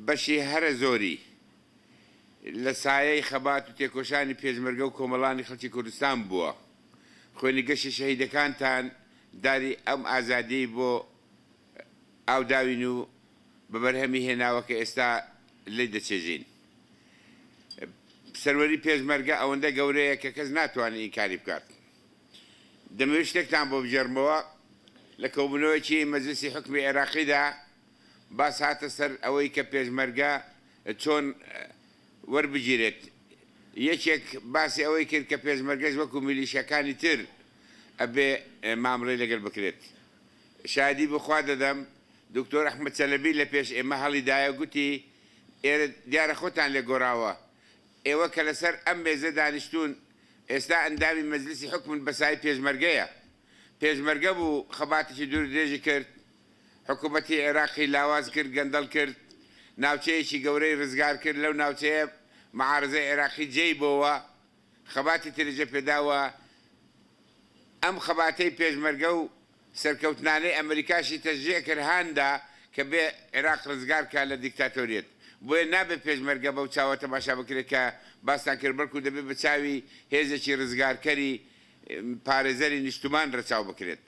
بەشی هەرە زۆری لە سایەی خەبات و تێکۆشانی پێشمەرگە و کۆمەڵانی خەڵکی کوردستان بووە. خوێنی گەشتی شەهیدەکانتان داری ئەم ئازادی بۆ ئاوداوین و بەبەرهەمی هێناوە کە ئێستا لێ دەچێژین. سەروەری پێشمەرگە ئەوەندە گەورەیە کە کەس ناتوانێت ئینکاری بکات. دەمەوێت شتێکتان بۆ بژێڕمەوە لە کۆبوونەوەیەکی مەجلیسی حکمی عێراقیدا باس هاتە سەر ئەوەی کە پێشمەرگە چۆن وەربگیرێت. یەکێک باسی ئەوەی کرد کە پێشمەرگەش وەکو میلیشیەکانی تر ئەبێ مامڕێ لەگەڵ بکرێت. شادی بخوا دەدەم دکتۆر ئەحمەد چەلەبی لە پێش ئێمە هەڵیدایە گوتی ئێرە دیارە خۆتان لێ گۆڕاوە، ئێوە کە لەسەر ئەم مێزە دانیشتون ئێستا ئەندامی مەجلیسی حکمن بەسای پێشمەرگەیە. پێشمەرگە بوو خەباتێکی دوور درێژی کرد، حکوومەتی عێراقی لاواز کرد، گەندەڵ کرد، ناوچەیەکی گەورەی ڕزگار کرد، لەو ناوچەیە مەعارەزەی عێراقی جێی بۆەوە، خەباتی ترجە پێداوە. ئەم خەباتەی پێشمەرگە و سەرکەوتنانەی ئەمریکاشی تەشجیع کرد هاندا کە بێ عێراق ڕزگار کا لە دیکتاتۆریەت. بۆیە نابێت پێشمەرگە بەو چاوە تەماشا بکرێت کە باستان کرد بەڵکو دەبێت بە چاوی هێزێکی ڕزگارکەری پارێزەری نیشتمان ڕەچاو بکرێت.